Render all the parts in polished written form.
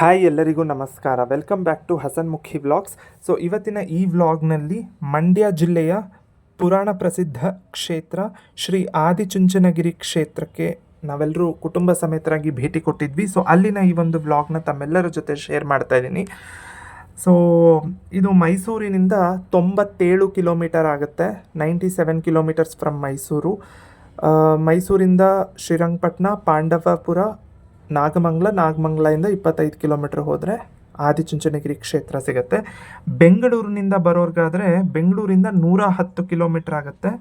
Hi ಎಲ್ಲರಿಗೂ ನಮಸ್ಕಾರ. Welcome back to Hasanmukhi vlogs. So ಇವತ್ತಿನ ಈ ವ್ಲಾಗ್ನಲ್ಲಿ ಮಂಡ್ಯ ಜಿಲ್ಲೆಯ ಪುರಾಣ ಪ್ರಸಿದ್ಧ ಕ್ಷೇತ್ರ ಶ್ರೀ ಆದಿಚುಂಚನಗಿರಿ ಕ್ಷೇತ್ರಕ್ಕೆ ನಾವೆಲ್ಲರೂ ಕುಟುಂಬ ಸಮೇತರಾಗಿ ಭೇಟಿ ಕೊಟ್ಟಿದ್ವಿ. ಸೊ ಅಲ್ಲಿನ ಈ ಒಂದು ವ್ಲಾಗ್ನ ತಮ್ಮೆಲ್ಲರ ಜೊತೆ ಶೇರ್ ಮಾಡ್ತಾ ಇದ್ದೀನಿ. ಸೊ ಇದು ಮೈಸೂರಿನಿಂದ 97 ಕಿಲೋಮೀಟರ್ ಆಗುತ್ತೆ. 97 ಕಿಲೋಮೀಟರ್ಸ್ ಫ್ರಮ್ ಮೈಸೂರು. ಮೈಸೂರಿಂದ ಶ್ರೀರಂಗಪಟ್ಟಣ, ಪಾಂಡವಪುರ, ನಾಗಮಂಗಲದಿಂದ 25 ಕಿಲೋಮೀಟ್ರ್ ಹೋದರೆ ಆದಿಚುಂಚನಗಿರಿ ಕ್ಷೇತ್ರ ಸಿಗುತ್ತೆ. ಬೆಂಗಳೂರಿನಿಂದ ಬರೋರ್ಗಾದರೆ ಬೆಂಗಳೂರಿಂದ 110 ಕಿಲೋಮೀಟ್ರ್ ಆಗುತ್ತೆ.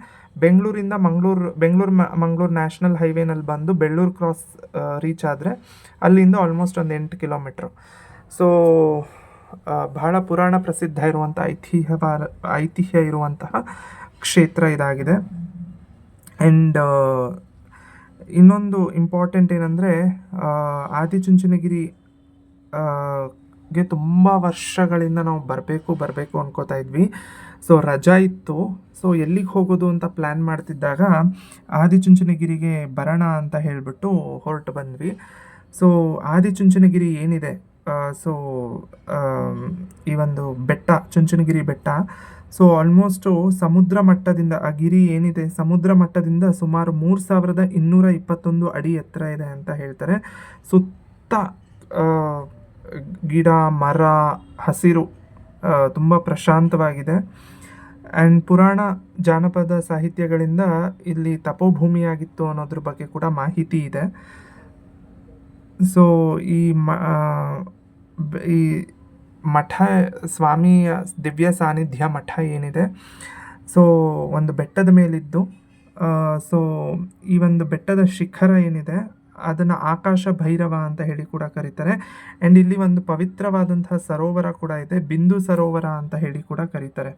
ಬೆಂಗಳೂರಿಂದ ಮಂಗಳೂರು ನ್ಯಾಷನಲ್ ಹೈವೇನಲ್ಲಿ ಬಂದು ಬೆಳ್ಳೂರು ಕ್ರಾಸ್ ರೀಚ್ ಆದರೆ ಅಲ್ಲಿಂದ ಆಲ್ಮೋಸ್ಟ್ ಒಂದು 8 ಕಿಲೋಮೀಟ್ರು. ಸೊ ಬಹಳ ಪುರಾಣ ಪ್ರಸಿದ್ಧ ಇರುವಂಥ ಐತಿಹ್ಯ ಇರುವಂತಹ ಕ್ಷೇತ್ರ ಇದಾಗಿದೆ. ಆ್ಯಂಡ್ ಇನ್ನೊಂದು ಇಂಪಾರ್ಟೆಂಟ್ ಏನಂದರೆ ಆದಿಚುಂಚನಗಿರಿ ಗೆ ತುಂಬ ವರ್ಷಗಳಿಂದ ನಾವು ಬರಬೇಕು ಅನ್ಕೋತಾ ಇದ್ವಿ. ಸೊ ರಜಾ ಇತ್ತು. ಸೊ ಎಲ್ಲಿಗೆ ಹೋಗೋದು ಅಂತ ಪ್ಲ್ಯಾನ್ ಮಾಡ್ತಿದ್ದಾಗ ಆದಿಚುಂಚನಗಿರಿಗೆ ಬರೋಣ ಅಂತ ಹೇಳಿಬಿಟ್ಟು ಹೊರಟು ಬಂದ್ವಿ. ಸೊ ಆದಿಚುಂಚನಗಿರಿ ಏನಿದೆ, ಸೊ ಈ ಒಂದು ಬೆಟ್ಟ, ಚುಂಚನಗಿರಿ ಬೆಟ್ಟ, ಸೊ ಆಲ್ಮೋಸ್ಟು ಸಮುದ್ರ ಮಟ್ಟದಿಂದ, ಆ ಗಿರಿ ಏನಿದೆ ಸಮುದ್ರ ಮಟ್ಟದಿಂದ ಸುಮಾರು 3221 ಅಡಿ ಎತ್ತರ ಇದೆ ಅಂತ ಹೇಳ್ತಾರೆ. ಸುತ್ತ ಗಿಡ ಮರ ಹಸಿರು, ತುಂಬ ಪ್ರಶಾಂತವಾಗಿದೆ. ಆ್ಯಂಡ್ ಪುರಾಣ ಜಾನಪದ ಸಾಹಿತ್ಯಗಳಿಂದ ಇಲ್ಲಿ ತಪೋಭೂಮಿಯಾಗಿತ್ತು ಅನ್ನೋದ್ರ ಬಗ್ಗೆ ಕೂಡ ಮಾಹಿತಿ ಇದೆ. ಸೊ ಈ ಮಠ, ಸ್ವಾಮಿಯ ದಿವ್ಯ ಸಾನ್ನಿಧ್ಯ ಮಠ ಏನಿದೆ, ಸೊ ಒಂದು ಬೆಟ್ಟದ ಮೇಲಿದ್ದು, ಸೊ ಈ ಒಂದು ಬೆಟ್ಟದ ಶಿಖರ ಏನಿದೆ ಅದನ್ನು ಆಕಾಶ ಭೈರವ ಅಂತ ಹೇಳಿ ಕೂಡ ಕರೀತಾರೆ. ಆ್ಯಂಡ್ ಇಲ್ಲಿ ಒಂದು ಪವಿತ್ರವಾದಂತಹ ಸರೋವರ ಕೂಡ ಇದೆ, ಬಿಂದು ಸರೋವರ ಅಂತ ಹೇಳಿ ಕೂಡ ಕರೀತಾರೆ.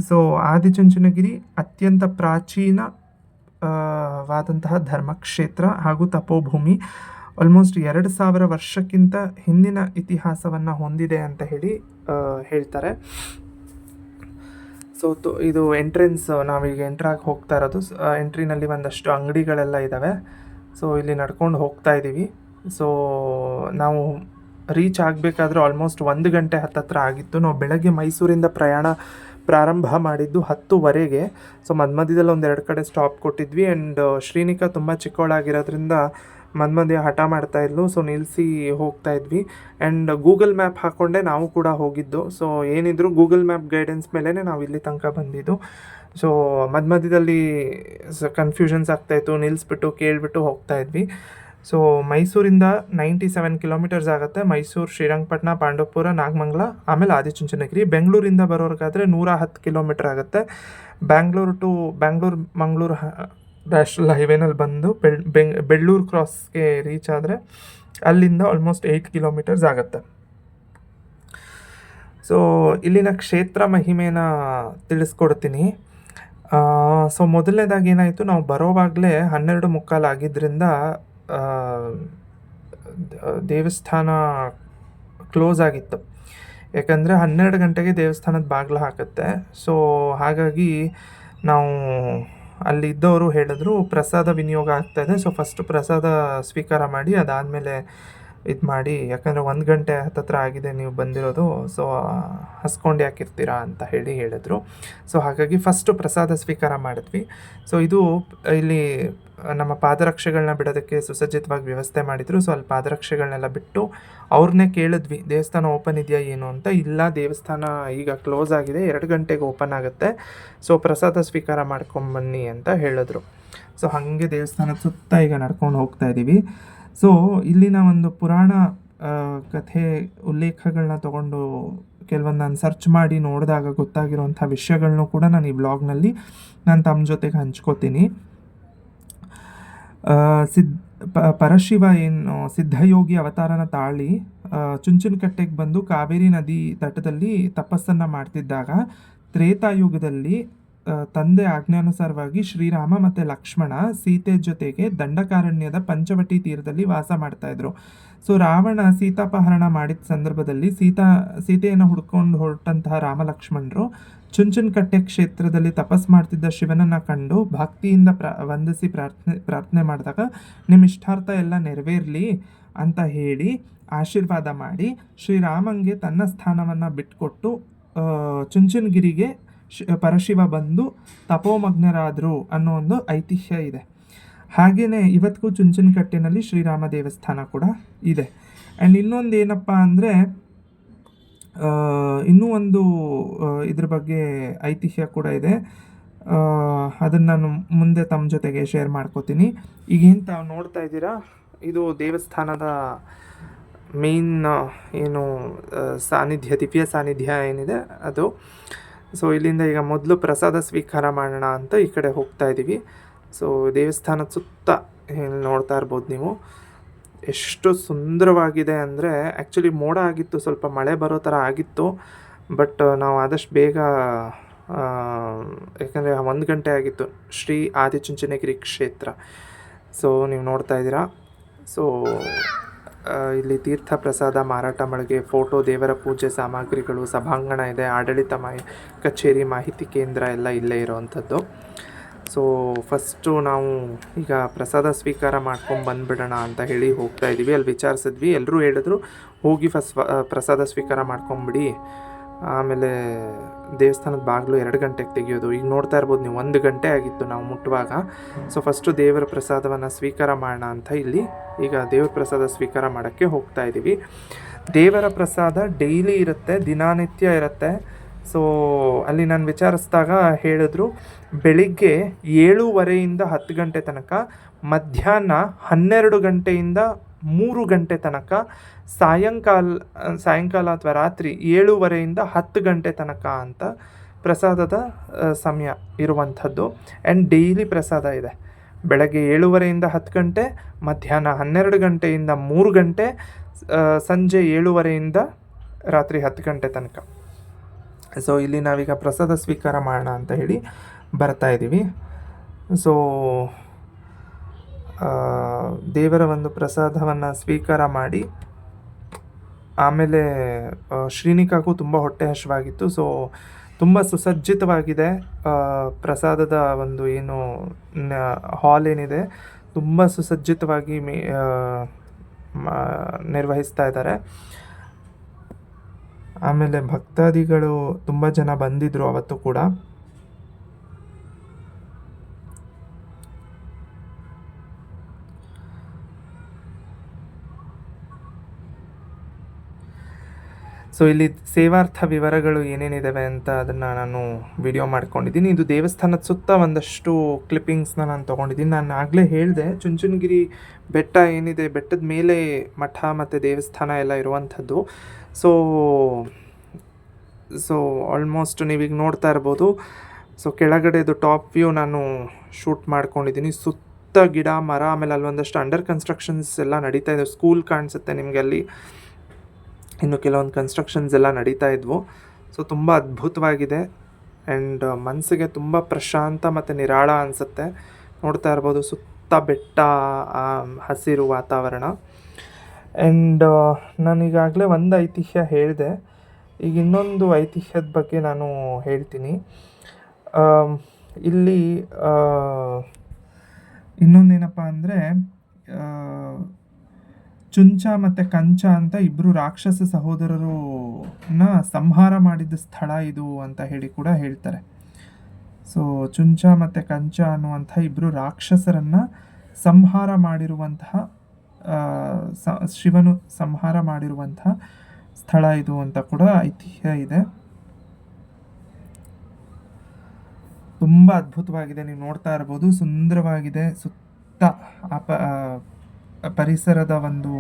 ಸೊ ಆದಿಚುಂಚನಗಿರಿ ಅತ್ಯಂತ ಪ್ರಾಚೀನ ವಾದಂತಹ ಧರ್ಮಕ್ಷೇತ್ರ ಹಾಗೂ ತಪೋಭೂಮಿ. ಆಲ್ಮೋಸ್ಟ್ 2000 ವರ್ಷಕ್ಕಿಂತ ಹಿಂದಿನ ಇತಿಹಾಸವನ್ನು ಹೊಂದಿದೆ ಅಂತ ಹೇಳ್ತಾರೆ. ಸೊ ಇದು ಎಂಟ್ರೆನ್ಸ್, ನಾವೀಗ ಎಂಟ್ರಾಗಿ ಹೋಗ್ತಾ ಇರೋದು. ಎಂಟ್ರಿನಲ್ಲಿ ಒಂದಷ್ಟು ಅಂಗಡಿಗಳೆಲ್ಲ ಇದ್ದಾವೆ. ಸೊ ಇಲ್ಲಿ ನಡ್ಕೊಂಡು ಹೋಗ್ತಾ ಇದ್ದೀವಿ. ಸೊ ನಾವು ರೀಚ್ ಆಗಬೇಕಾದ್ರೆ ಆಲ್ಮೋಸ್ಟ್ 1 ಗಂಟೆ ಹತ್ತತ್ರ ಆಗಿತ್ತು. ನಾವು ಬೆಳಗ್ಗೆ ಮೈಸೂರಿಂದ ಪ್ರಾರಂಭ ಮಾಡಿದ್ದು 10:00ಗೆ. ಸೊ ಮಧ್ಯದಲ್ಲಿ 1-2 ಕಡೆ ಸ್ಟಾಪ್ ಕೊಟ್ಟಿದ್ವಿ. ಆ್ಯಂಡ್ ಶ್ರೀನಿಕಾ ತುಂಬ ಚಿಕ್ಕವಳಾಗಿರೋದ್ರಿಂದ ಮಧ್ಯ ಹಠ ಮಾಡ್ತಾ ಇದ್ಲು. ಸೊ ನಿಲ್ಲಿಸಿ ಹೋಗ್ತಾ ಇದ್ವಿ. ಆ್ಯಂಡ್ ಗೂಗಲ್ ಮ್ಯಾಪ್ ಹಾಕ್ಕೊಂಡೆ ನಾವು ಕೂಡ ಹೋಗಿದ್ದು. ಸೊ ಏನಿದ್ರು ಗೂಗಲ್ ಮ್ಯಾಪ್ ಗೈಡೆನ್ಸ್ ಮೇಲೇ ನಾವು ಇಲ್ಲಿ ತನಕ ಬಂದಿದ್ದು. ಸೊ ಮಧ್ಯದಲ್ಲಿ ಕನ್ಫ್ಯೂಷನ್ಸ್ ಆಗ್ತಾಯಿತ್ತು, ನಿಲ್ಲಿಸ್ಬಿಟ್ಟು ಕೇಳಿಬಿಟ್ಟು ಹೋಗ್ತಾ ಇದ್ವಿ. ಸೊ ಮೈಸೂರಿಂದ 97 ಕಿಲೋಮೀಟರ್ಸ್ ಆಗುತ್ತೆ. ಮೈಸೂರು, ಶ್ರೀರಂಗಪಟ್ಟಣ, ಪಾಂಡವಪುರ, ನಾಗಮಂಗಲ, ಆಮೇಲೆ ಆದಿಚುಂಚನಗಿರಿ. ಬೆಂಗಳೂರಿಂದ ಬರೋರ್ಗಾದರೆ 110 ಕಿಲೋಮೀಟ್ರ್ ಆಗುತ್ತೆ. ಮಂಗಳೂರು ನ್ಯಾಷನಲ್ ಹೈವೇನಲ್ಲಿ ಬಂದು ಬೆಳ್ಳೂರು ಕ್ರಾಸ್ಗೆ ರೀಚ್ ಆದರೆ ಅಲ್ಲಿಂದ ಆಲ್ಮೋಸ್ಟ್ 8 ಕಿಲೋಮೀಟರ್ಸ್ ಆಗುತ್ತೆ. ಸೊ ಇಲ್ಲಿನ ಕ್ಷೇತ್ರ ಮಹಿಮೆನ ತಿಳಿಸ್ಕೊಡ್ತೀನಿ. ಸೊ ಮೊದಲನೇದಾಗಿ ಏನಾಯಿತು, ನಾವು ಬರೋವಾಗಲೇ 12:15 ಆಗಿದ್ದರಿಂದ ದೇವಸ್ಥಾನ ಕ್ಲೋಸ್ ಆಗಿತ್ತು. ಯಾಕಂದರೆ 12 ಗಂಟೆಗೆ ದೇವಸ್ಥಾನದ ಬಾಗಿಲು ಹಾಕುತ್ತೆ. ಸೊ ಹಾಗಾಗಿ ನಾವು ಅಲ್ಲಿ ಇದ್ದವರು ಹೇಳಿದ್ರು ಪ್ರಸಾದ ವಿನಿಯೋಗ ಆಗ್ತಾಯಿದೆ, ಸೊ ಫಸ್ಟು ಪ್ರಸಾದ ಸ್ವೀಕಾರ ಮಾಡಿ ಅದಾದಮೇಲೆ ಇದು ಮಾಡಿ, ಯಾಕಂದರೆ 1 ಗಂಟೆ ಹತ್ತತ್ರ ಆಗಿದೆ ನೀವು ಬಂದಿರೋದು, ಸೊ ಹಸ್ಕೊಂಡು ಯಾಕಿರ್ತೀರಾ ಅಂತ ಹೇಳಿದರು. ಸೊ ಹಾಗಾಗಿ ಫಸ್ಟು ಪ್ರಸಾದ ಸ್ವೀಕಾರ ಮಾಡಿದ್ವಿ. ಸೊ ಇದು ಇಲ್ಲಿ ನಮ್ಮ ಪಾದರಕ್ಷೆಗಳನ್ನ ಬಿಡೋದಕ್ಕೆ ಸುಸಜ್ಜಿತವಾಗಿ ವ್ಯವಸ್ಥೆ ಮಾಡಿದರು. ಸೊ ಅಲ್ಲಿ ಪಾದರಕ್ಷೆಗಳನ್ನೆಲ್ಲ ಬಿಟ್ಟು ಅವ್ರನ್ನೇ ಕೇಳಿದ್ವಿ, ದೇವಸ್ಥಾನ ಓಪನ್ ಇದೆಯಾ ಏನು ಅಂತ. ಇಲ್ಲ, ದೇವಸ್ಥಾನ ಈಗ ಕ್ಲೋಸ್ ಆಗಿದೆ, 2 ಗಂಟೆಗೆ ಓಪನ್ ಆಗುತ್ತೆ, ಸೊ ಪ್ರಸಾದ ಸ್ವೀಕಾರ ಮಾಡ್ಕೊಂಬನ್ನಿ ಅಂತ ಹೇಳಿದ್ರು. ಸೊ ಹಾಗೆ ದೇವಸ್ಥಾನದ ಸುತ್ತ ಈಗ ನಡ್ಕೊಂಡು ಹೋಗ್ತಾ ಇದ್ದೀವಿ. ಸೊ ಇಲ್ಲಿನ ಒಂದು ಪುರಾಣ ಕಥೆ ಉಲ್ಲೇಖಗಳನ್ನ ತೊಗೊಂಡು ಕೆಲವೊಂದು ನಾನು ಸರ್ಚ್ ಮಾಡಿ ನೋಡಿದಾಗ ಗೊತ್ತಾಗಿರುವಂಥ ವಿಷಯಗಳನ್ನೂ ಕೂಡ ನಾನು ಈ ವ್ಲಾಗ್ನಲ್ಲಿ ನಾನು ತಮ್ಮ ಜೊತೆಗೆ ಹಂಚ್ಕೋತೀನಿ. ಪರಶಿವ ಏನು ಸಿದ್ಧಯೋಗಿ ಅವತಾರನ ತಾಳಿ ಚುಂಚನಕಟ್ಟೆಗೆ ಬಂದು ಕಾವೇರಿ ನದಿ ತಟದಲ್ಲಿ ತಪಸ್ಸನ್ನು ಮಾಡ್ತಿದ್ದಾಗ ತ್ರೇತಾಯುಗದಲ್ಲಿ ತಂದೆ ಆಜ್ಞಾನುಸಾರವಾಗಿ ಶ್ರೀರಾಮ ಮತ್ತು ಲಕ್ಷ್ಮಣ ಸೀತೆ ಜೊತೆಗೆ ದಂಡಕಾರಣ್ಯದ ಪಂಚವಟಿ ತೀರದಲ್ಲಿ ವಾಸ ಮಾಡ್ತಾಯಿದ್ರು. ಸೊ ರಾವಣ ಸೀತಾಪಹರಣ ಮಾಡಿದ ಸಂದರ್ಭದಲ್ಲಿ ಸೀತೆಯನ್ನು ಹುಡ್ಕೊಂಡು ಹೊರಟಂತಹ ರಾಮ ಲಕ್ಷ್ಮಣರು ಚುಂಚನಕಟ್ಟೆ ಕ್ಷೇತ್ರದಲ್ಲಿ ತಪಸ್ ಮಾಡ್ತಿದ್ದ ಶಿವನನ್ನು ಕಂಡು ಭಕ್ತಿಯಿಂದ ವಂದಿಸಿ ಪ್ರಾರ್ಥನೆ ಮಾಡಿದಾಗ ನಿಮ್ಮ ಇಷ್ಟಾರ್ಥ ಎಲ್ಲ ನೆರವೇರಲಿ ಅಂತ ಹೇಳಿ ಆಶೀರ್ವಾದ ಮಾಡಿ ಶ್ರೀರಾಮಂಗೆ ತನ್ನ ಸ್ಥಾನವನ್ನು ಬಿಟ್ಕೊಟ್ಟು ಚುಂಚನಗಿರಿಗೆ ಪರಶಿವ ಬಂದು ತಪೋಮಗ್ನರಾದರು ಅನ್ನೋ ಒಂದು ಐತಿಹ್ಯ ಇದೆ. ಹಾಗೆಯೇ ಇವತ್ತಿಗೂ ಚುಂಚನಕಟ್ಟೆನಲ್ಲಿ ಶ್ರೀರಾಮ ದೇವಸ್ಥಾನ ಕೂಡ ಇದೆ. ಆ್ಯಂಡ್ ಇನ್ನೊಂದು ಏನಪ್ಪ ಅಂದರೆ, ಇನ್ನೂ ಒಂದು ಇದ್ರ ಬಗ್ಗೆ ಐತಿಹ್ಯ ಕೂಡ ಇದೆ. ಅದನ್ನು ನಾನು ಮುಂದೆ ತಮ್ಮ ಜೊತೆಗೆ ಶೇರ್ ಮಾಡ್ಕೋತೀನಿ. ಈಗೇನು ತಾವು ನೋಡ್ತಾ ಇದ್ದೀರಾ, ಇದು ದೇವಸ್ಥಾನದ ಮೇನ್ ಏನು ಸಾನ್ನಿಧ್ಯ, ದಿವ್ಯ ಸಾನ್ನಿಧ್ಯ ಏನಿದೆ ಅದು. ಸೊ ಇಲ್ಲಿಂದ ಈಗ ಮೊದಲು ಪ್ರಸಾದ ಸ್ವೀಕಾರ ಮಾಡೋಣ ಅಂತ ಈ ಕಡೆ ಹೋಗ್ತಾ ಇದ್ದೀವಿ. ಸೊ ದೇವಸ್ಥಾನದ ಸುತ್ತ ನೋಡ್ತಾ ಇರ್ಬೋದು ನೀವು, ಎಷ್ಟು ಸುಂದರವಾಗಿದೆ ಅಂದರೆ. ಆ್ಯಕ್ಚುಲಿ ಮೋಡ ಆಗಿತ್ತು, ಸ್ವಲ್ಪ ಮಳೆ ಬರೋ ಥರ ಆಗಿತ್ತು, ಬಟ್ ನಾವು ಆದಷ್ಟು ಬೇಗ, ಯಾಕಂದರೆ 1 ಗಂಟೆ ಆಗಿತ್ತು. ಶ್ರೀ ಆದಿಚುಂಚನಗಿರಿ ಕ್ಷೇತ್ರ. ಸೊ ನೀವು ನೋಡ್ತಾ ಇದ್ದೀರಾ. ಸೊ ಇಲ್ಲಿ ತೀರ್ಥ ಪ್ರಸಾದ, ಮಾರಾಟ ಮಳಿಗೆ, ಫೋಟೋ, ದೇವರ ಪೂಜೆ ಸಾಮಗ್ರಿಗಳು, ಸಭಾಂಗಣ ಇದೆ, ಆಡಳಿತ ಕಚೇರಿ, ಮಾಹಿತಿ ಕೇಂದ್ರ ಎಲ್ಲ ಇಲ್ಲೇ ಇರೋವಂಥದ್ದು. ಸೊ ಫಸ್ಟು ನಾವು ಈಗ ಪ್ರಸಾದ ಸ್ವೀಕಾರ ಮಾಡ್ಕೊಂಡು ಬಂದುಬಿಡೋಣ ಅಂತ ಹೇಳಿ ಹೋಗ್ತಾ ಇದ್ದೀವಿ. ಅಲ್ಲಿ ವಿಚಾರಿಸಿದ್ವಿ, ಎಲ್ಲರೂ ಹೇಳಿದ್ರು ಹೋಗಿ ಫಸ್ಟ್ ಪ್ರಸಾದ ಸ್ವೀಕಾರ ಮಾಡ್ಕೊಂಬಿಡಿ, ಆಮೇಲೆ ದೇವಸ್ಥಾನದ ಬಾಗಿಲು 2 ಗಂಟೆಗೆ ತೆಗೆಯೋದು. ಈಗ ನೋಡ್ತಾ ಇರ್ಬೋದು ನೀವು, 1 ಗಂಟೆ ಆಗಿತ್ತು ನಾವು ಮುಟ್ಟುವಾಗ. ಸೊ ಫಸ್ಟು ದೇವರ ಪ್ರಸಾದವನ್ನು ಸ್ವೀಕಾರ ಮಾಡೋಣ ಅಂತ ಇಲ್ಲಿ ಈಗ ದೇವರ ಪ್ರಸಾದ ಸ್ವೀಕಾರ ಮಾಡೋಕ್ಕೆ ಹೋಗ್ತಾ ಇದ್ದೀವಿ. ದೇವರ ಪ್ರಸಾದ ಡೈಲಿ ಇರುತ್ತೆ, ದಿನನಿತ್ಯ ಇರುತ್ತೆ. ಸೊ ಅಲ್ಲಿ ನಾನು ವಿಚಾರಿಸಿದಾಗ ಹೇಳಿದ್ರು, ಬೆಳಿಗ್ಗೆ 7:30ಯಿಂದ 10 ಗಂಟೆ ತನಕ, ಮಧ್ಯಾಹ್ನ 12 ಗಂಟೆಯಿಂದ 3 ಗಂಟೆ ತನಕ, ಸಾಯಂಕಾಲ ಅಥವಾ ರಾತ್ರಿ 7:30ಯಿಂದ 10 ಗಂಟೆ ತನಕ ಅಂತ ಪ್ರಸಾದದ ಸಮಯ ಇರುವಂಥದ್ದು. ಆ್ಯಂಡ್ ಡೈಲಿ ಪ್ರಸಾದ ಇದೆ. ಬೆಳಗ್ಗೆ 7:30ಯಿಂದ 10 ಗಂಟೆ, ಮಧ್ಯಾಹ್ನ 12 ಗಂಟೆಯಿಂದ 3 ಗಂಟೆ, ಸಂಜೆ 7:30ಯಿಂದ ರಾತ್ರಿ 10 ಗಂಟೆ ತನಕ. ಸೊ ಇಲ್ಲಿ ನಾವೀಗ ಪ್ರಸಾದ ಸ್ವೀಕಾರ ಮಾಡೋಣ ಅಂತ ಹೇಳಿ ಬರ್ತಾ ಇದ್ದೀವಿ. ಸೊ ದೇವರ ಒಂದು ಪ್ರಸಾದವನ್ನು ಸ್ವೀಕಾರ ಮಾಡಿ ಆಮೇಲೆ ಶ್ರೀನಿಕಾಗೂ ತುಂಬ ಹೊಟ್ಟೆ ಹಸಿವಾಗಿತ್ತು. ಸೊ ತುಂಬ ಸುಸಜ್ಜಿತವಾಗಿದೆ ಪ್ರಸಾದದ ಒಂದು ಏನು ಹಾಲ್ ಏನಿದೆ, ತುಂಬ ಸುಸಜ್ಜಿತವಾಗಿ ನಿರ್ವಹಿಸ್ತಾ ಇದ್ದಾರೆ. ಆಮೇಲೆ ಭಕ್ತಾದಿಗಳು ತುಂಬ ಜನ ಬಂದಿದ್ದರು ಅವತ್ತು ಕೂಡ. ಸೊ ಇಲ್ಲಿ ಸೇವಾರ್ಥ ವಿವರಗಳು ಏನೇನಿದ್ದಾವೆ ಅಂತ ಅದನ್ನು ನಾನು ವಿಡಿಯೋ ಮಾಡ್ಕೊಂಡಿದ್ದೀನಿ. ಇದು ದೇವಸ್ಥಾನದ ಸುತ್ತ ಒಂದಷ್ಟು ಕ್ಲಿಪ್ಪಿಂಗ್ಸ್ನ ನಾನು ತೊಗೊಂಡಿದ್ದೀನಿ. ನಾನು ಆಗಲೇ ಹೇಳಿದೆ, ಚುಂಚನಗಿರಿ ಬೆಟ್ಟ ಏನಿದೆ, ಬೆಟ್ಟದ ಮೇಲೆ ಮಠ ಮತ್ತು ದೇವಸ್ಥಾನ ಎಲ್ಲ ಇರುವಂಥದ್ದು. ಸೊ ಆಲ್ಮೋಸ್ಟ್ ನೀವೀಗ ನೋಡ್ತಾ ಇರ್ಬೋದು. ಸೊ ಕೆಳಗಡೆದು ಟಾಪ್ ವ್ಯೂ ನಾನು ಶೂಟ್ ಮಾಡ್ಕೊಂಡಿದ್ದೀನಿ. ಸುತ್ತ ಗಿಡ ಮರ, ಆಮೇಲೆ ಅಲ್ಲೊಂದಷ್ಟು ಅಂಡರ್ ಕನ್ಸ್ಟ್ರಕ್ಷನ್ಸ್ ಎಲ್ಲ ನಡೀತಾ ಇದೆ. ಸ್ಕೂಲ್ ಕಾಣಿಸುತ್ತೆ ನಿಮಗೆ ಅಲ್ಲಿ, ಇನ್ನು ಕೆಲವೊಂದು ಕನ್ಸ್ಟ್ರಕ್ಷನ್ಸ್ ಎಲ್ಲ ನಡೀತಾ ಇದ್ವು. ಸೊ ತುಂಬ ಅದ್ಭುತವಾಗಿದೆ ಆ್ಯಂಡ್ ಮನಸ್ಸಿಗೆ ತುಂಬ ಪ್ರಶಾಂತ ಮತ್ತು ನಿರಾಳ ಅನಿಸುತ್ತೆ. ನೋಡ್ತಾ ಇರ್ಬೋದು ಸುತ್ತ ಬೆಟ್ಟ, ಹಸಿರು ವಾತಾವರಣ. ಆ್ಯಂಡ್ ನಾನೀಗಾಗಲೇ ಒಂದು ಐತಿಹ್ಯ ಹೇಳಿದೆ, ಈಗ ಇನ್ನೊಂದು ಐತಿಹ್ಯದ ಬಗ್ಗೆ ನಾನು ಹೇಳ್ತೀನಿ. ಇಲ್ಲಿ ಇನ್ನೊಂದೇನಪ್ಪ ಅಂದರೆ, ಚುಂಚ ಮತ್ತು ಕಂಚ ಅಂತ ಇಬ್ಬರು ರಾಕ್ಷಸ ಸಹೋದರರನ್ನ ಸಂಹಾರ ಮಾಡಿದ ಸ್ಥಳ ಇದು ಅಂತ ಹೇಳಿ ಕೂಡ ಹೇಳ್ತಾರೆ. ಸೊ ಚುಂಚ ಮತ್ತು ಕಂಚ ಅನ್ನುವಂಥ ಇಬ್ಬರು ರಾಕ್ಷಸರನ್ನು ಸಂಹಾರ ಮಾಡಿರುವಂತಹ, ಶಿವನು ಸಂಹಾರ ಮಾಡಿರುವಂತಹ ಸ್ಥಳ ಇದು ಅಂತ ಕೂಡ ಐತಿಹ್ಯ ಇದೆ. ತುಂಬ ಅದ್ಭುತವಾಗಿದೆ, ನೀವು ನೋಡ್ತಾ ಇರ್ಬೋದು, ಸುಂದರವಾಗಿದೆ. ಸುತ್ತ ಪರಿಸರದ ಒಂದು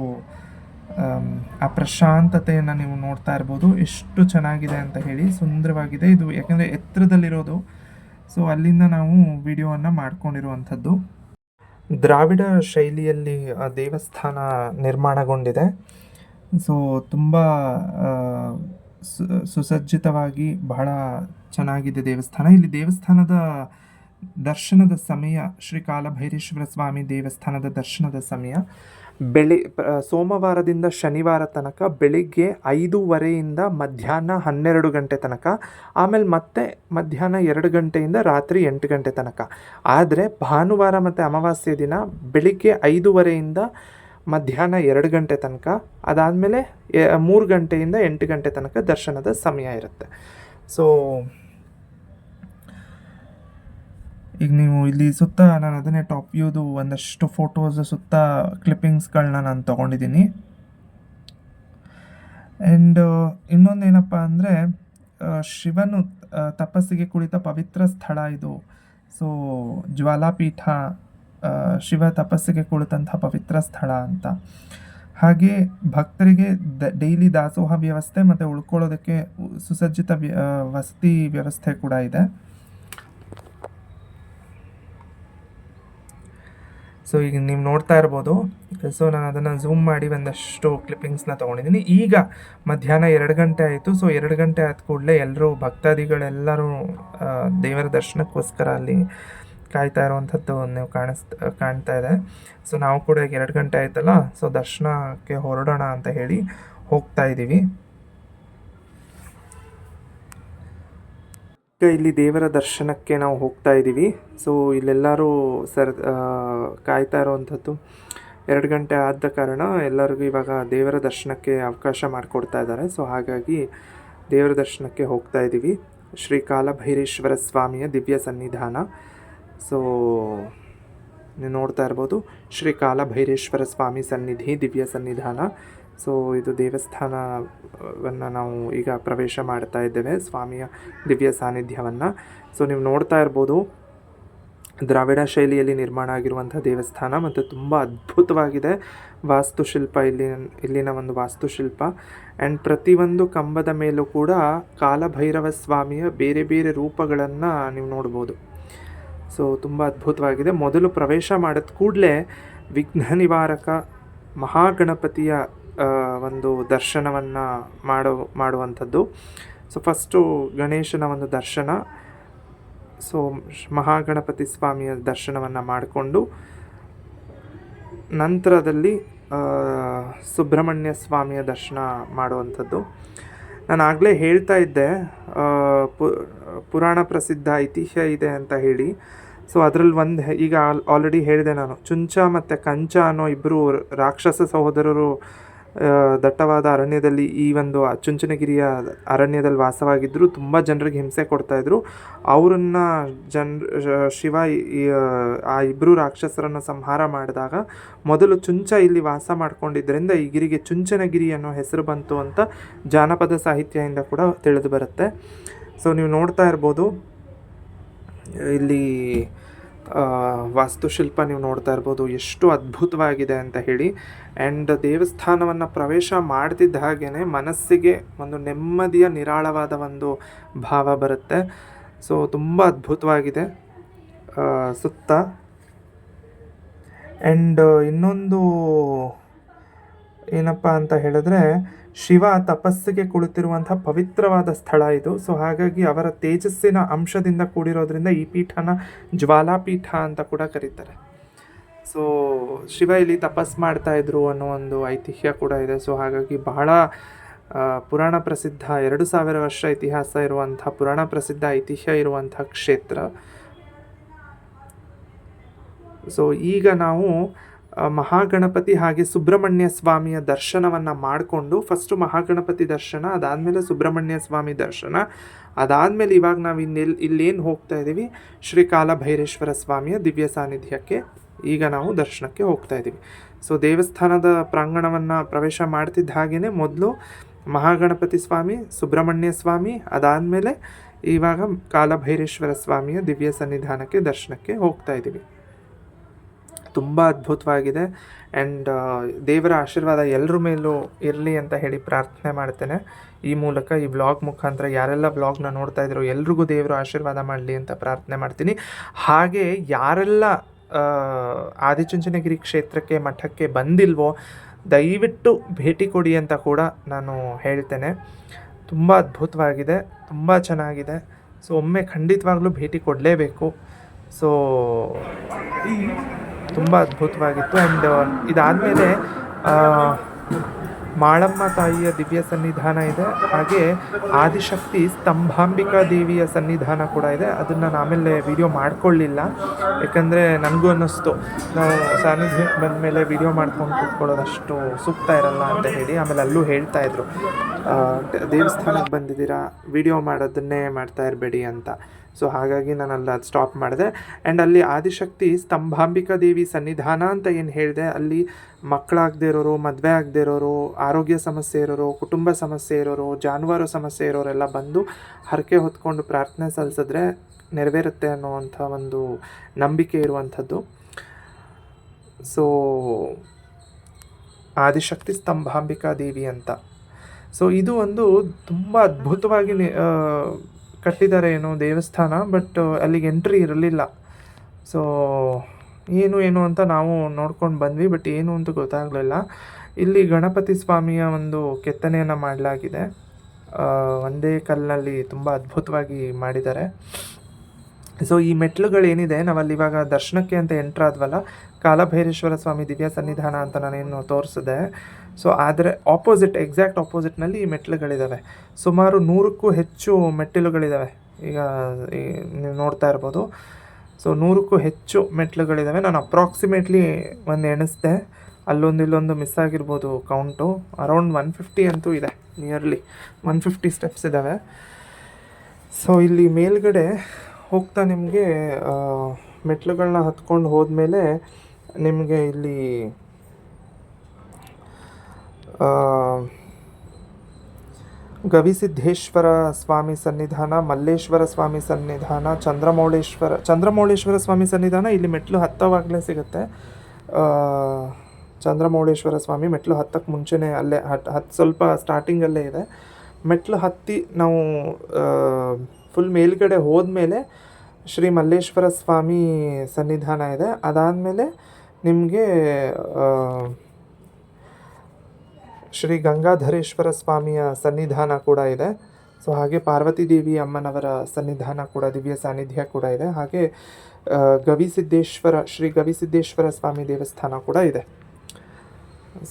ಆ ಪ್ರಶಾಂತತೆಯನ್ನು ನೀವು ನೋಡ್ತಾ ಇರ್ಬೋದು, ಎಷ್ಟು ಚೆನ್ನಾಗಿದೆ ಅಂತ ಹೇಳಿ. ಸುಂದರವಾಗಿದೆ ಇದು, ಯಾಕಂದರೆ ಎತ್ತರದಲ್ಲಿರೋದು. ಸೊ ಅಲ್ಲಿಂದ ನಾವು ವಿಡಿಯೋವನ್ನು ಮಾಡ್ಕೊಂಡಿರುವಂಥದ್ದು. ದ್ರಾವಿಡ ಶೈಲಿಯಲ್ಲಿ ದೇವಸ್ಥಾನ ನಿರ್ಮಾಣಗೊಂಡಿದೆ. ಸೊ ತುಂಬ ಸುಸಜ್ಜಿತವಾಗಿ ಬಹಳ ಚೆನ್ನಾಗಿದೆ ದೇವಸ್ಥಾನ. ಇಲ್ಲಿ ದೇವಸ್ಥಾನದ ದರ್ಶನದ ಸಮಯ, ಶ್ರೀ ಕಾಲಭೈರೇಶ್ವರ ಸ್ವಾಮಿ ದೇವಸ್ಥಾನದ ದರ್ಶನದ ಸಮಯ ಸೋಮವಾರದಿಂದ ಶನಿವಾರ ತನಕ ಬೆಳಿಗ್ಗೆ 5:30ಯಿಂದ ಮಧ್ಯಾಹ್ನ 12 ಗಂಟೆ ತನಕ, ಆಮೇಲೆ ಮತ್ತೆ ಮಧ್ಯಾಹ್ನ 2 ಗಂಟೆಯಿಂದ ರಾತ್ರಿ 8 ಗಂಟೆ ತನಕ. ಆದರೆ ಭಾನುವಾರ ಮತ್ತು ಅಮಾವಾಸ್ಯೆ ದಿನ ಬೆಳಿಗ್ಗೆ 5:30ಯಿಂದ ಮಧ್ಯಾಹ್ನ 2 ಗಂಟೆ ತನಕ. ಅದಾದಮೇಲೆ 3 ಗಂಟೆಯಿಂದ 8 ಗಂಟೆ ತನಕ ದರ್ಶನದ ಸಮಯ ಇರುತ್ತೆ. ಸೊ ಈಗ ನೀವು ಇಲ್ಲಿ ಸುತ್ತ ನಾನು ಅದನ್ನೇ ಟಾಪ್ ವ್ಯೂದು ಒಂದಷ್ಟು ಫೋಟೋಸ್ ಸುತ್ತ ಕ್ಲಿಪ್ಪಿಂಗ್ಸ್ಗಳನ್ನ ನಾನು ತೊಗೊಂಡಿದ್ದೀನಿ. ಆ್ಯಂಡ್ ಇನ್ನೊಂದೇನಪ್ಪ ಅಂದರೆ ಶಿವನು ತಪಸ್ಸಿಗೆ ಕುಳಿತ ಪವಿತ್ರ ಸ್ಥಳ ಇದು. ಸೊ ಜ್ವಾಲಾಪೀಠ ಶಿವ ತಪಸ್ಸಿಗೆ ಕುಳಿತಂಥ ಪವಿತ್ರ ಸ್ಥಳ ಅಂತ. ಹಾಗೆ ಭಕ್ತರಿಗೆ ಡೈಲಿ ದಾಸೋಹ ವ್ಯವಸ್ಥೆ ಮತ್ತು ಉಳ್ಕೊಳ್ಳೋದಕ್ಕೆ ಸುಸಜ್ಜಿತ ವಸತಿ ವ್ಯವಸ್ಥೆ ಕೂಡ ಇದೆ. ಸೊ ಈಗ ನೀವು ನೋಡ್ತಾ ಇರ್ಬೋದು. ಸೊ ನಾನು ಅದನ್ನು ಝೂಮ್ ಮಾಡಿ ಒಂದಷ್ಟು ಕ್ಲಿಪ್ಪಿಂಗ್ಸ್ನ ತೊಗೊಂಡಿದ್ದೀನಿ. ಈಗ ಮಧ್ಯಾಹ್ನ 2 ಗಂಟೆ ಆಯಿತು. ಸೊ 2 ಗಂಟೆ ಆದ ಕೂಡಲೇ ಎಲ್ಲರೂ ಭಕ್ತಾದಿಗಳೆಲ್ಲರೂ ದೇವರ ದರ್ಶನಕ್ಕೋಸ್ಕರ ಅಲ್ಲಿ ಕಾಯ್ತಾ ಇರುವಂಥದ್ದು ನೀವು ಕಾಣ್ತಾ ಇದೆ. ಸೊ ನಾವು ಕೂಡ ಈಗ 2 ಗಂಟೆ ಆಯ್ತಲ್ಲ, ಸೊ ದರ್ಶನಕ್ಕೆ ಹೊರಡೋಣ ಅಂತ ಹೇಳಿ ಹೋಗ್ತಾ ಇದ್ದೀವಿ. ಈಗ ಇಲ್ಲಿ ದೇವರ ದರ್ಶನಕ್ಕೆ ನಾವು ಹೋಗ್ತಾ ಇದ್ದೀವಿ. ಸೊ ಇಲ್ಲೆಲ್ಲರೂ ಕಾಯ್ತಾ ಇರೋವಂಥದ್ದು 2 ಗಂಟೆ ಆದ ಕಾರಣ ಎಲ್ಲರಿಗೂ ಇವಾಗ ದೇವರ ದರ್ಶನಕ್ಕೆ ಅವಕಾಶ ಮಾಡಿಕೊಡ್ತಾ ಇದ್ದಾರೆ. ಸೊ ಹಾಗಾಗಿ ದೇವರ ದರ್ಶನಕ್ಕೆ ಹೋಗ್ತಾ ಇದ್ದೀವಿ. ಶ್ರೀ ಕಾಲಭೈರೇಶ್ವರ ಸ್ವಾಮಿಯ ದಿವ್ಯ ಸನ್ನಿಧಾನ. ಸೊ ನೀವು ನೋಡ್ತಾ ಇರ್ಬೋದು, ಶ್ರೀ ಕಾಲಭೈರೇಶ್ವರ ಸ್ವಾಮಿ ಸನ್ನಿಧಿ ದಿವ್ಯ ಸನ್ನಿಧಾನ. ಸೊ ಇದು ದೇವಸ್ಥಾನವನ್ನು ನಾವು ಈಗ ಪ್ರವೇಶ ಮಾಡ್ತಾ ಇದ್ದೇವೆ, ಸ್ವಾಮಿಯ ದಿವ್ಯ ಸಾನ್ನಿಧ್ಯವನ್ನು. ಸೊ ನೀವು ನೋಡ್ತಾ ಇರ್ಬೋದು, ದ್ರಾವಿಡ ಶೈಲಿಯಲ್ಲಿ ನಿರ್ಮಾಣ ಆಗಿರುವಂಥ ದೇವಸ್ಥಾನ ಮತ್ತು ತುಂಬ ಅದ್ಭುತವಾಗಿದೆ ವಾಸ್ತುಶಿಲ್ಪ. ಇಲ್ಲಿನ ಒಂದು ವಾಸ್ತುಶಿಲ್ಪ. ಆ್ಯಂಡ್ ಪ್ರತಿಯೊಂದು ಕಂಬದ ಮೇಲೂ ಕೂಡ ಕಾಲಭೈರವ ಸ್ವಾಮಿಯ ಬೇರೆ ಬೇರೆ ರೂಪಗಳನ್ನು ನೀವು ನೋಡ್ಬೋದು. ಸೊ ತುಂಬ ಅದ್ಭುತವಾಗಿದೆ. ಮೊದಲು ಪ್ರವೇಶ ಮಾಡಿದ ಕೂಡಲೇ ವಿಘ್ನ ನಿವಾರಕ ಮಹಾಗಣಪತಿಯ ಒಂದು ದರ್ಶನವನ್ನು ಮಾಡುವಂಥದ್ದು. ಸೊ ಫಸ್ಟು ಗಣೇಶನ ಒಂದು ದರ್ಶನ, ಸೊ ಮಹಾಗಣಪತಿ ಸ್ವಾಮಿಯ ದರ್ಶನವನ್ನು ಮಾಡಿಕೊಂಡು ನಂತರದಲ್ಲಿ ಸುಬ್ರಹ್ಮಣ್ಯ ಸ್ವಾಮಿಯ ದರ್ಶನ ಮಾಡುವಂಥದ್ದು. ನಾನು ಆಗಲೇ ಹೇಳ್ತಾ ಇದ್ದೆ ಪುರಾಣ ಪ್ರಸಿದ್ಧ ಐತಿಹ್ಯ ಇದೆ ಅಂತ ಹೇಳಿ. ಸೊ ಅದರಲ್ಲಿ ಈಗ ಆಲ್ರೆಡಿ ಹೇಳಿದೆ ನಾನು, ಚುಂಚ ಮತ್ತು ಕಂಚ ಅನ್ನೋ ಇಬ್ಬರು ರಾಕ್ಷಸ ಸಹೋದರರು ದಟ್ಟವಾದ ಅರಣ್ಯದಲ್ಲಿ, ಈ ಒಂದು ಚುಂಚನಗಿರಿಯ ಅರಣ್ಯದಲ್ಲಿ ವಾಸವಾಗಿದ್ದರು. ತುಂಬ ಜನರಿಗೆ ಹಿಂಸೆ ಕೊಡ್ತಾಯಿದ್ರು. ಅವರನ್ನು ಶಿವ ಆ ಇಬ್ಬರು ರಾಕ್ಷಸರನ್ನು ಸಂಹಾರ ಮಾಡಿದಾಗ ಮೊದಲು ಚುಂಚ ಇಲ್ಲಿ ವಾಸ ಮಾಡ್ಕೊಂಡಿದ್ದರಿಂದ ಈ ಗಿರಿಗೆ ಚುಂಚನಗಿರಿ ಅನ್ನೋ ಹೆಸರು ಬಂತು ಅಂತ ಜಾನಪದ ಸಾಹಿತ್ಯದಿಂದ ಕೂಡ ತಿಳಿದು ಬರುತ್ತೆ. ಸೊ ನೀವು ನೋಡ್ತಾ ಇರ್ಬೋದು, ಇಲ್ಲಿ ವಾಸ್ತುಶಿಲ್ಪ ನೀವು ನೋಡ್ತಾ ಇರ್ಬೋದು ಎಷ್ಟು ಅದ್ಭುತವಾಗಿದೆ ಅಂತ ಹೇಳಿ. ಆ್ಯಂಡ್ ದೇವಸ್ಥಾನವನ್ನು ಪ್ರವೇಶ ಮಾಡ್ತಿದ್ದ ಹಾಗೇ ಮನಸ್ಸಿಗೆ ಒಂದು ನೆಮ್ಮದಿಯ ನಿರಾಳವಾದ ಒಂದು ಭಾವ ಬರುತ್ತೆ. ಸೊ ತುಂಬ ಅದ್ಭುತವಾಗಿದೆ ಸುತ್ತ. ಆ್ಯಂಡ್ ಇನ್ನೊಂದು ಏನಪ್ಪ ಅಂತ ಹೇಳಿದ್ರೆ, ಶಿವ ತಪಸ್ಸಿಗೆ ಕುಳಿತಿರುವಂಥ ಪವಿತ್ರವಾದ ಸ್ಥಳ ಇದು. ಸೊ ಹಾಗಾಗಿ ಅವರ ತೇಜಸ್ಸಿನ ಅಂಶದಿಂದ ಕೂಡಿರೋದ್ರಿಂದ ಈ ಪೀಠನ ಜ್ವಾಲಾಪೀಠ ಅಂತ ಕೂಡ ಕರೀತಾರೆ. ಸೊ ಶಿವ ಇಲ್ಲಿ ತಪಸ್ ಮಾಡ್ತಾಯಿದ್ರು ಅನ್ನೋ ಒಂದು ಐತಿಹ್ಯ ಕೂಡ ಇದೆ. ಸೊ ಹಾಗಾಗಿ ಬಹಳ ಪುರಾಣ ಪ್ರಸಿದ್ಧ 2000 ವರ್ಷ ಇತಿಹಾಸ ಇರುವಂಥ ಪುರಾಣ ಪ್ರಸಿದ್ಧ ಐತಿಹ್ಯ ಇರುವಂಥ ಕ್ಷೇತ್ರ. ಸೊ ಈಗ ನಾವು ಮಹಾಗಣಪತಿ ಹಾಗೆ ಸುಬ್ರಹ್ಮಣ್ಯ ಸ್ವಾಮಿಯ ದರ್ಶನವನ್ನು ಮಾಡಿಕೊಂಡು, ಫಸ್ಟು ಮಹಾಗಣಪತಿ ದರ್ಶನ, ಅದಾದಮೇಲೆ ಸುಬ್ರಹ್ಮಣ್ಯ ಸ್ವಾಮಿ ದರ್ಶನ, ಅದಾದಮೇಲೆ ಇವಾಗ ನಾವು ಇಲ್ಲೇನು ಹೋಗ್ತಾ ಇದ್ದೀವಿ, ಶ್ರೀ ಕಾಲಭೈರೇಶ್ವರ ಸ್ವಾಮಿಯ ದಿವ್ಯ ಸಾನ್ನಿಧ್ಯಕ್ಕೆ ಈಗ ನಾವು ದರ್ಶನಕ್ಕೆ ಹೋಗ್ತಾ ಇದ್ದೀವಿ. ಸೊ ದೇವಸ್ಥಾನದ ಪ್ರಾಂಗಣವನ್ನು ಪ್ರವೇಶ ಮಾಡ್ತಿದ್ದ ಹಾಗೆಯೇ ಮೊದಲು ಮಹಾಗಣಪತಿ ಸ್ವಾಮಿ, ಸುಬ್ರಹ್ಮಣ್ಯ ಸ್ವಾಮಿ, ಅದಾದಮೇಲೆ ಇವಾಗ ಕಾಲಭೈರೇಶ್ವರ ಸ್ವಾಮಿಯ ದಿವ್ಯ ಸನ್ನಿಧಾನಕ್ಕೆ ದರ್ಶನಕ್ಕೆ ಹೋಗ್ತಾ ಇದ್ದೀವಿ. ತುಂಬ ಅದ್ಭುತವಾಗಿದೆ. ಆ್ಯಂಡ್ ದೇವರ ಆಶೀರ್ವಾದ ಎಲ್ಲರ ಮೇಲೂ ಇರಲಿ ಅಂತ ಹೇಳಿ ಪ್ರಾರ್ಥನೆ ಮಾಡ್ತೇನೆ. ಈ ಮೂಲಕ, ಈ ವ್ಲಾಗ್ ಮುಖಾಂತರ ಯಾರೆಲ್ಲ ವ್ಲಾಗ್ನ ನೋಡ್ತಾ ಇದ್ರು ಎಲ್ರಿಗೂ ದೇವರು ಆಶೀರ್ವಾದ ಮಾಡಲಿ ಅಂತ ಪ್ರಾರ್ಥನೆ ಮಾಡ್ತೀನಿ. ಹಾಗೆ ಯಾರೆಲ್ಲ ಆದಿಚುಂಚನಗಿರಿ ಕ್ಷೇತ್ರಕ್ಕೆ, ಮಠಕ್ಕೆ ಬಂದಿಲ್ವೋ ದಯವಿಟ್ಟು ಭೇಟಿ ಕೊಡಿ ಅಂತ ಕೂಡ ನಾನು ಹೇಳ್ತೇನೆ. ತುಂಬ ಅದ್ಭುತವಾಗಿದೆ, ತುಂಬ ಚೆನ್ನಾಗಿದೆ. ಸೊ ಒಮ್ಮೆ ಖಂಡಿತವಾಗ್ಲೂ ಭೇಟಿ ಕೊಡಲೇಬೇಕು. ಸೊ ತುಂಬ ಅದ್ಭುತವಾಗಿತ್ತು. ಆ್ಯಂಡ್ ಇದಾದಮೇಲೆ ಮಾಳಮ್ಮ ತಾಯಿಯ ದಿವ್ಯ ಸನ್ನಿಧಾನ ಇದೆ. ಹಾಗೆ ಆದಿಶಕ್ತಿ ಸ್ತಂಭಾಂಬಿಕಾ ದೇವಿಯ ಸನ್ನಿಧಾನ ಕೂಡ ಇದೆ. ಅದನ್ನು ನಾನು ಆಮೇಲೆ ವಿಡಿಯೋ ಮಾಡ್ಕೊಳ್ಳಿಲ್ಲ, ಯಾಕಂದರೆ ನನಗೂ ಅನ್ನಿಸ್ತು ನಾವು ಸಾನ್ನಿಧ್ಯಕ್ಕೆ ಬಂದ ಮೇಲೆ ವಿಡಿಯೋ ಮಾಡ್ಕೊಂಡು ಕೂತ್ಕೊಳ್ಳೋದು ಅಷ್ಟು ಸೂಕ್ತ ಇರಲ್ಲ ಅಂತ ಹೇಳಿ. ಆಮೇಲೆ ಅಲ್ಲೂ ಹೇಳ್ತಾಯಿದ್ರು, ದೇವಸ್ಥಾನಕ್ಕೆ ಬಂದಿದ್ದೀರಾ ವಿಡಿಯೋ ಮಾಡೋದನ್ನೇ ಮಾಡ್ತಾ ಇರಬೇಡಿ ಅಂತ. ಸೊ ಹಾಗಾಗಿ ನಾನು ಅಲ್ಲಿ ಅದು ಸ್ಟಾಪ್ ಮಾಡಿದೆ. ಆ್ಯಂಡ್ ಅಲ್ಲಿ ಆದಿಶಕ್ತಿ ಸ್ತಂಭಾಂಬಿಕಾ ದೇವಿ ಸನ್ನಿಧಾನ ಅಂತ ಏನು ಹೇಳಿದೆ, ಅಲ್ಲಿ ಮಕ್ಕಳಾಗದೇ ಇರೋರು, ಮದುವೆ ಆಗದೇ ಇರೋರು, ಆರೋಗ್ಯ ಸಮಸ್ಯೆ ಇರೋರು, ಕುಟುಂಬ ಸಮಸ್ಯೆ ಇರೋರು, ಜಾನುವಾರು ಸಮಸ್ಯೆ ಇರೋರೆಲ್ಲ ಬಂದು ಹರಕೆ ಹೊತ್ಕೊಂಡು ಪ್ರಾರ್ಥನೆ ಸಲ್ಲಿಸಿದ್ರೆ ನೆರವೇರುತ್ತೆ ಅನ್ನುವಂಥ ಒಂದು ನಂಬಿಕೆ ಇರುವಂಥದ್ದು. ಸೊ ಆದಿಶಕ್ತಿ ಸ್ತಂಭಾಂಬಿಕಾ ದೇವಿ ಅಂತ. ಸೊ ಇದು ಒಂದು ತುಂಬ ಅದ್ಭುತವಾಗಿ ಕಟ್ಟಿದ್ದಾರೆ ಏನೋ ದೇವಸ್ಥಾನ, ಬಟ್ ಅಲ್ಲಿಗೆ ಎಂಟ್ರಿ ಇರಲಿಲ್ಲ. ಸೊ ಏನು ಅಂತ ನಾವು ನೋಡ್ಕೊಂಡು ಬಂದ್ವಿ, ಬಟ್ ಏನು ಅಂತ ಗೊತ್ತಾಗಲಿಲ್ಲ. ಇಲ್ಲಿ ಗಣಪತಿ ಸ್ವಾಮಿಯ ಒಂದು ಕೆತ್ತನೆಯನ್ನು ಮಾಡಲಾಗಿದೆ, ಒಂದೇ ಕಲ್ಲಿನಲ್ಲಿ ತುಂಬ ಅದ್ಭುತವಾಗಿ ಮಾಡಿದ್ದಾರೆ. ಸೊ ಈ ಮೆಟ್ಲುಗಳೇನಿದೆ, ನಾವಲ್ಲಿ ಇವಾಗ ದರ್ಶನಕ್ಕೆ ಅಂತ ಎಂಟ್ರಾದ್ವಲ್ಲ, ಕಾಲಭೈರೇಶ್ವರ ಸ್ವಾಮಿ ದಿವ್ಯ ಸನ್ನಿಧಾನ ಅಂತ ನಾನೇನು ತೋರಿಸಿದೆ. ಸೊ ಆದರೆ ಎಕ್ಸಾಕ್ಟ್ ಆಪೋಸಿಟ್ನಲ್ಲಿ ಈ ಮೆಟ್ಲುಗಳಿದ್ದಾವೆ. ಸುಮಾರು 100ಕ್ಕೂ ಹೆಚ್ಚು ಮೆಟ್ಟಿಲುಗಳಿದ್ದಾವೆ. ಈಗ ನೀವು ನೋಡ್ತಾ ಇರ್ಬೋದು. ಸೊ 100ಕ್ಕೂ ಹೆಚ್ಚು ಮೆಟ್ಲುಗಳಿದ್ದಾವೆ. ನಾನು ಅಪ್ರಾಕ್ಸಿಮೇಟ್ಲಿ ಒಂದು ಎಣಿಸ್ದೆ, ಅಲ್ಲೊಂದು ಇಲ್ಲೊಂದು ಮಿಸ್ ಆಗಿರ್ಬೋದು ಕೌಂಟು. ಅರೌಂಡ್ 150 ಅಂತೂ ಇದೆ, ನಿಯರ್ಲಿ 150 ಸ್ಟೆಪ್ಸ್ ಇದ್ದಾವೆ. ಸೊ ಇಲ್ಲಿ ಮೇಲ್ಗಡೆ ಹೋಗ್ತಾ ನಿಮಗೆ ಮೆಟ್ಲುಗಳನ್ನ ಹತ್ಕೊಂಡು ಹೋದ್ಮೇಲೆ ನಿಮಗೆ ಇಲ್ಲಿ ಗವಿಸಿದ್ದೇಶ್ವರ ಸ್ವಾಮಿ ಸನ್ನಿಧಾನ, ಮಲ್ಲೇಶ್ವರ ಸ್ವಾಮಿ ಸನ್ನಿಧಾನ, ಚಂದ್ರಮೌಳೇಶ್ವರ ಸ್ವಾಮಿ ಸನ್ನಿಧಾನ ಇಲ್ಲಿ ಮೆಟ್ಲು ಹತ್ತವಾಗಲೇ ಸಿಗುತ್ತೆ. ಚಂದ್ರಮೌಳೇಶ್ವರ ಸ್ವಾಮಿ ಮೆಟ್ಲು ಹತ್ತಕ್ಕೆ ಮುಂಚೆನೇ ಅಲ್ಲೇ ಸ್ವಲ್ಪ ಸ್ಟಾರ್ಟಿಂಗಲ್ಲೇ ಇದೆ. ಮೆಟ್ಲು ಹತ್ತಿ ನಾವು ಫುಲ್ ಮೇಲ್ಗಡೆ ಹೋದ್ಮೇಲೆ ಶ್ರೀ ಮಲ್ಲೇಶ್ವರ ಸ್ವಾಮಿ ಸನ್ನಿಧಾನ ಇದೆ. ಅದಾದಮೇಲೆ ನಿಮಗೆ ಶ್ರೀ ಗಂಗಾಧರೇಶ್ವರ ಸ್ವಾಮಿಯ ಸನ್ನಿಧಾನ ಕೂಡ ಇದೆ. ಸೊ ಹಾಗೆ ಪಾರ್ವತಿ ದೇವಿ ಅಮ್ಮನವರ ಸನ್ನಿಧಾನ ಕೂಡ, ದಿವ್ಯ ಸಾನ್ನಿಧ್ಯ ಕೂಡ ಇದೆ. ಹಾಗೆ ಶ್ರೀ ಗವಿಸಿದ್ದೇಶ್ವರ ಸ್ವಾಮಿ ದೇವಸ್ಥಾನ ಕೂಡ ಇದೆ.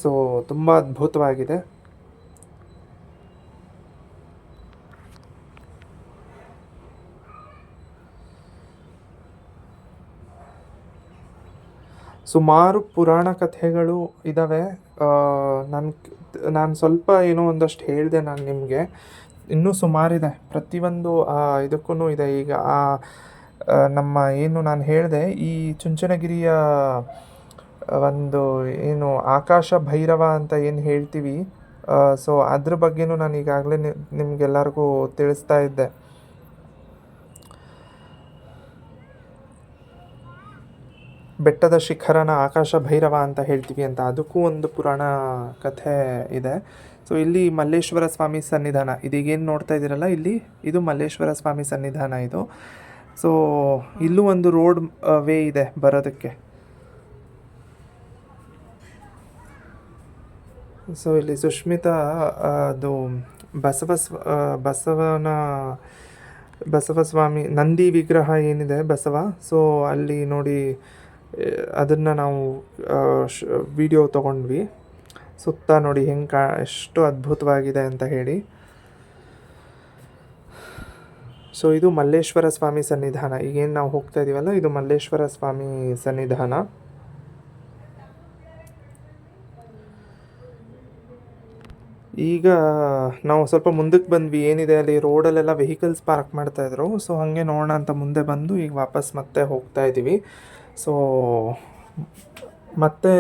ಸೊ ತುಂಬ ಅದ್ಭುತವಾಗಿದೆ. ಸುಮಾರು ಪುರಾಣ ಕಥೆಗಳು ಇದ್ದಾವೆ. ನಾನು ಸ್ವಲ್ಪ ಏನೋ ಒಂದಷ್ಟು ಹೇಳಿದೆ ನಾನು ನಿಮಗೆ, ಇನ್ನೂ ಸುಮಾರಿದೆ. ಪ್ರತಿಯೊಂದು ಇದಕ್ಕೂ ಇದೆ. ಈಗ ನಮ್ಮ ಏನು ನಾನು ಹೇಳಿದೆ, ಈ ಚುಂಚನಗಿರಿಯ ಒಂದು ಏನು ಆಕಾಶ ಭೈರವ ಅಂತ ಏನು ಹೇಳ್ತೀವಿ, ಸೊ ಅದ್ರ ಬಗ್ಗೆನೂ ನಾನು ಈಗಾಗಲೇ ನಿಮಗೆಲ್ಲರಿಗೂ ತಿಳಿಸ್ತಾ ಇದ್ದೆ. ಬೆಟ್ಟದ ಶಿಖರನ ಆಕಾಶ ಭೈರವ ಅಂತ ಹೇಳ್ತೀವಿ ಅಂತ, ಅದಕ್ಕೂ ಒಂದು ಪುರಾಣ ಕಥೆ ಇದೆ. ಸೊ ಇಲ್ಲಿ ಮಲ್ಲೇಶ್ವರ ಸ್ವಾಮಿ ಸನ್ನಿಧಾನ, ಇದೀಗೇನು ನೋಡ್ತಾ ಇದ್ದೀರಲ್ಲ ಇಲ್ಲಿ, ಇದು ಮಲ್ಲೇಶ್ವರ ಸ್ವಾಮಿ ಸನ್ನಿಧಾನ ಇದು. ಸೊ ಇಲ್ಲೂ ಒಂದು ರೋಡ್ ವೇ ಇದೆ ಬರೋದಕ್ಕೆ. ಸೊ ಇಲ್ಲಿ ಸುಷ್ಮಿತಾ ಅದು ಬಸವಸ್ವಾಮಿ ನಂದಿ ವಿಗ್ರಹ ಏನಿದೆ ಬಸವ, ಸೊ ಅಲ್ಲಿ ನೋಡಿ ಅದನ್ನು ನಾವು ವಿಡಿಯೋ ತೊಗೊಂಡ್ವಿ. ಸುತ್ತ ನೋಡಿ ಹೆಂಗೆ ಎಷ್ಟು ಅದ್ಭುತವಾಗಿದೆ ಅಂತ ಹೇಳಿ. ಸೊ ಇದು ಮಲ್ಲೇಶ್ವರ ಸ್ವಾಮಿ ಸನ್ನಿಧಾನ. ಈಗೇನು ನಾವು ಹೋಗ್ತಾ ಇದ್ದೀವಲ್ಲ, ಇದು ಮಲ್ಲೇಶ್ವರ ಸ್ವಾಮಿ ಸನ್ನಿಧಾನ. ಈಗ ನಾವು ಸ್ವಲ್ಪ ಮುಂದಕ್ಕೆ ಬಂದ್ವಿ. ಏನಿದೆ ಅಲ್ಲಿ ರೋಡಲ್ಲೆಲ್ಲ ವೆಹಿಕಲ್ಸ್ ಪಾರ್ಕ್ ಮಾಡ್ತಾಯಿದ್ರು. ಸೊ ಹಾಗೆ ನೋಡೋಣ ಅಂತ ಮುಂದೆ ಬಂದು ಈಗ ವಾಪಸ್ ಮತ್ತೆ ಹೋಗ್ತಾ ಇದ್ದೀವಿ. ಸೊ ಮತ್ತೆ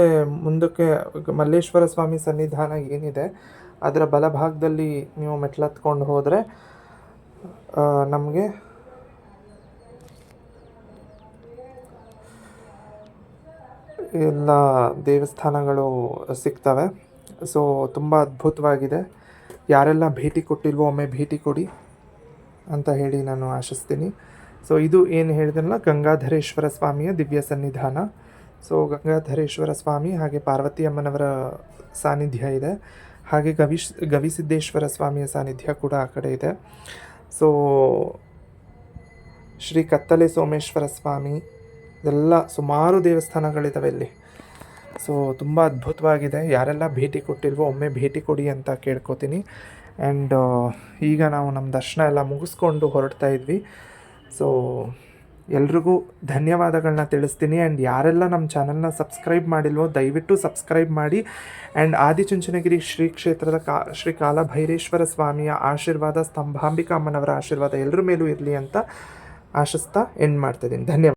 ಮುಂದಕ್ಕೆ ಮಲ್ಲೇಶ್ವರ ಸ್ವಾಮಿ ಸನ್ನಿಧಾನ ಏನಿದೆ ಅದರ ಬಲಭಾಗದಲ್ಲಿ ನೀವು ಮೆಟ್ಲತ್ಕೊಂಡು ಹೋದರೆ ನಮಗೆ ಎಲ್ಲ ದೇವಸ್ಥಾನಗಳು ಸಿಗ್ತವೆ. ಸೊ ತುಂಬ ಅದ್ಭುತವಾಗಿದೆ. ಯಾರೆಲ್ಲ ಭೇಟಿ ಕೊಟ್ಟಿಲ್ವೋ ಒಮ್ಮೆ ಭೇಟಿ ಕೊಡಿ ಅಂತ ಹೇಳಿ ನಾನು ಆಶಿಸ್ತೀನಿ. ಸೊ ಇದು ಏನು ಹೇಳಿದ್ರಲ್ಲ, ಗಂಗಾಧರೇಶ್ವರ ಸ್ವಾಮಿಯ ದಿವ್ಯ ಸನ್ನಿಧಾನ. ಸೊ ಗಂಗಾಧರೇಶ್ವರ ಸ್ವಾಮಿ ಹಾಗೆ ಪಾರ್ವತಿ ಅಮ್ಮನವರ ಸಾನ್ನಿಧ್ಯ ಇದೆ. ಹಾಗೆ ಗವಿಸಿದ್ದೇಶ್ವರ ಸ್ವಾಮಿಯ ಸಾನ್ನಿಧ್ಯ ಕೂಡ ಆ ಕಡೆ ಇದೆ. ಸೊ ಶ್ರೀ ಕತ್ತಲೆ ಸೋಮೇಶ್ವರ ಸ್ವಾಮಿ, ಎಲ್ಲ ಸುಮಾರು ದೇವಸ್ಥಾನಗಳಿದ್ದಾವೆ ಇಲ್ಲಿ. ಸೊ ತುಂಬ ಅದ್ಭುತವಾಗಿದೆ. ಯಾರೆಲ್ಲ ಭೇಟಿ ಕೊಟ್ಟಿಲ್ವೋ ಒಮ್ಮೆ ಭೇಟಿ ಕೊಡಿ ಅಂತ ಕೇಳ್ಕೊತೀನಿ. ಆ್ಯಂಡ್ ಈಗ ನಾವು ನಮ್ಮ ದರ್ಶನ ಎಲ್ಲ ಮುಗಿಸ್ಕೊಂಡು ಹೊರಡ್ತಾ ಇದ್ವಿ. ಸೊ ಎಲ್ರಿಗೂ ಧನ್ಯವಾದಗಳನ್ನ ತಿಳಿಸ್ತೀನಿ. ಆ್ಯಂಡ್ ಯಾರೆಲ್ಲ ನಮ್ಮ ಚಾನಲ್ನ ಸಬ್ಸ್ಕ್ರೈಬ್ ಮಾಡಿಲ್ವೋ ದಯವಿಟ್ಟು ಸಬ್ಸ್ಕ್ರೈಬ್ ಮಾಡಿ. ಆ್ಯಂಡ್ ಆದಿಚುಂಚನಗಿರಿ ಶ್ರೀ ಕ್ಷೇತ್ರದ ಶ್ರೀ ಕಾಲಭೈರೇಶ್ವರ ಸ್ವಾಮಿಯ ಆಶೀರ್ವಾದ, ಸ್ತಂಭಾಂಬಿಕಾ ಅಮ್ಮನವರ ಆಶೀರ್ವಾದ ಎಲ್ಲರ ಮೇಲೂ ಇರಲಿ ಅಂತ ಆಶಿಸ್ತಾ ಎಂಡ್ ಮಾಡ್ತಾಯಿದ್ದೀನಿ. ಧನ್ಯವಾದ.